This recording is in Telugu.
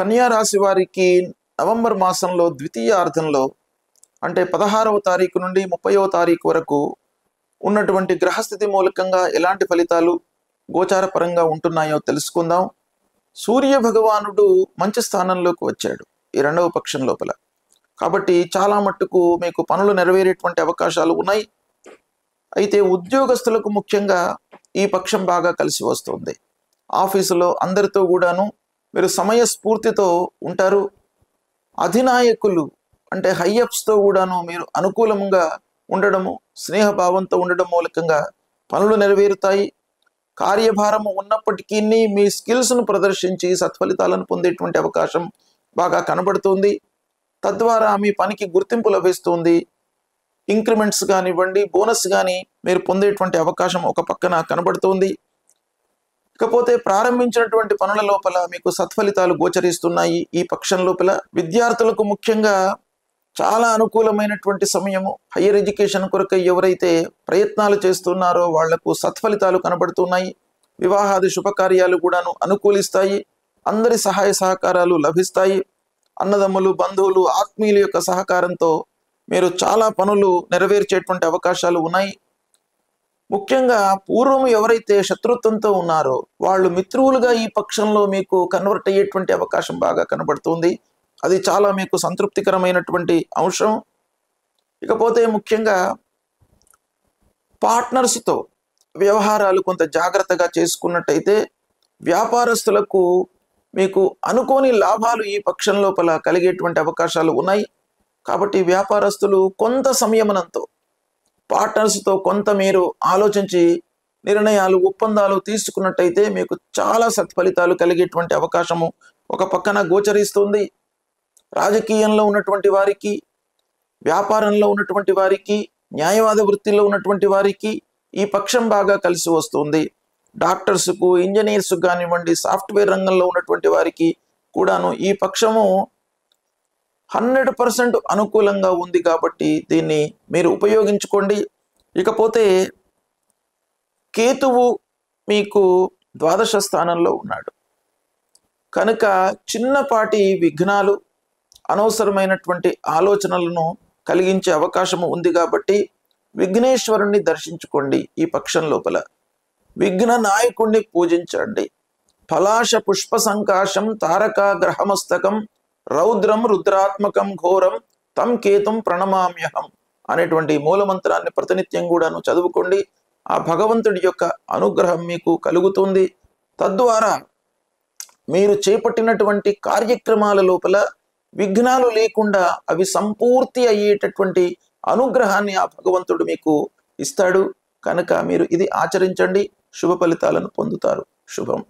కన్యా రాశి వారికి నవంబర్ మాసంలో ద్వితీయార్థంలో అంటే 16వ తారీఖు నుండి 30వ తారీఖు వరకు ఉన్నటువంటి గ్రహస్థితి మూలకంగా ఎలాంటి ఫలితాలు గోచారపరంగా ఉంటున్నాయో తెలుసుకుందాం. సూర్య భగవానుడు మంచి స్థానంలోకి వచ్చాడు ఈ రెండవ పక్షం లోపల. కాబట్టి చాలా మట్టుకు మీకు పనులు నెరవేరేటువంటి అవకాశాలు ఉన్నాయి. అయితే ఉద్యోగస్తులకు ముఖ్యంగా ఈ పక్షం బాగా కలిసి వస్తుంది. ఆఫీసులో అందరితో కూడాను మీరు సమయస్ఫూర్తితో ఉంటారు. అధినాయకులు అంటే హైయప్స్తో కూడాను మీరు అనుకూలంగా ఉండడము, స్నేహభావంతో ఉండడం మూలకంగా పనులు నెరవేరుతాయి. కార్యభారము ఉన్నప్పటికీ మీ స్కిల్స్ను ప్రదర్శించి సత్ఫలితాలను పొందేటువంటి అవకాశం బాగా కనబడుతుంది. తద్వారా మీ పనికి గుర్తింపు లభిస్తుంది. ఇంక్రిమెంట్స్ కానివ్వండి, బోనస్ కానీ మీరు పొందేటువంటి అవకాశం ఒక పక్కన కనబడుతుంది. ఇకపోతే ప్రారంభించినటువంటి పనుల లోపల మీకు సత్ఫలితాలు గోచరిస్తున్నాయి. ఈ పక్షం లోపల విద్యార్థులకు ముఖ్యంగా చాలా అనుకూలమైనటువంటి సమయము. హయ్యర్ ఎడ్యుకేషన్ కొరకు ఎవరైతే ప్రయత్నాలు చేస్తున్నారో వాళ్లకు సత్ఫలితాలు కనబడుతున్నాయి. వివాహాది శుభకార్యాలు కూడాను అనుకూలిస్తాయి. అందరి సహాయ సహకారాలు లభిస్తాయి. అన్నదమ్ములు, బంధువులు, ఆత్మీయుల యొక్క సహకారంతో మీరు చాలా పనులు నెరవేర్చేటువంటి అవకాశాలు ఉన్నాయి. ముఖ్యంగా పూర్వం ఎవరైతే శత్రుత్వంతో ఉన్నారో వాళ్ళు మిత్రువులుగా ఈ పక్షంలో మీకు కన్వర్ట్ అయ్యేటువంటి అవకాశం బాగా కనబడుతుంది. అది చాలా మీకు సంతృప్తికరమైనటువంటి అంశం. ఇకపోతే ముఖ్యంగా పార్ట్నర్స్తో వ్యవహారాలు కొంత జాగ్రత్తగా చేసుకున్నట్టయితే వ్యాపారస్తులకు మీకు అనుకోని లాభాలు ఈ పక్షం లోపల కలిగేటువంటి అవకాశాలు ఉన్నాయి. కాబట్టి వ్యాపారస్తులు కొంత సంయమనంతో పార్ట్నర్స్తో కొంత మీరు ఆలోచించి నిర్ణయాలు, ఒప్పందాలు తీసుకున్నట్టయితే మీకు చాలా సత్ఫలితాలు కలిగేటువంటి అవకాశము ఒక పక్కన గోచరిస్తుంది. రాజకీయంలో ఉన్నటువంటి వారికి, వ్యాపారంలో ఉన్నటువంటి వారికి, న్యాయవాద వృత్తిలో ఉన్నటువంటి వారికి ఈ పక్షం బాగా కలిసి వస్తుంది. డాక్టర్స్కు, ఇంజనీర్స్ కానివ్వండి, సాఫ్ట్వేర్ రంగంలో ఉన్నటువంటి వారికి కూడాను ఈ పక్షము 100% అనుకూలంగా ఉంది. కాబట్టి దీన్ని మీరు ఉపయోగించుకోండి. ఇకపోతే కేతువు మీకు ద్వాదశ స్థానంలో ఉన్నాడు కనుక చిన్నపాటి విఘ్నాలు, అనవసరమైనటువంటి ఆలోచనలను కలిగించే అవకాశము ఉంది. కాబట్టి విఘ్నేశ్వరుణ్ణి దర్శించుకోండి. ఈ పక్షం లోపల విఘ్న నాయకుణ్ణి పూజించండి. పలాశ పుష్ప సంకాశం తారకా గ్రహమస్తకం రౌద్రం రుద్రాత్మకం ఘోరం తం కేతుం ప్రణమామ్యహం అనేటువంటి మూలమంత్రాన్ని ప్రతినిత్యం కూడాను చదువుకోండి. ఆ భగవంతుడి యొక్క అనుగ్రహం మీకు కలుగుతుంది. తద్వారా మీరు చేపట్టినటువంటి కార్యక్రమాల లోపల విఘ్నాలు లేకుండా అవి సంపూర్తి అయ్యేటటువంటి అనుగ్రహాన్ని ఆ భగవంతుడు మీకు ఇస్తాడు. కనుక మీరు ఇది ఆచరించండి, శుభ ఫలితాలను పొందుతారు. శుభం.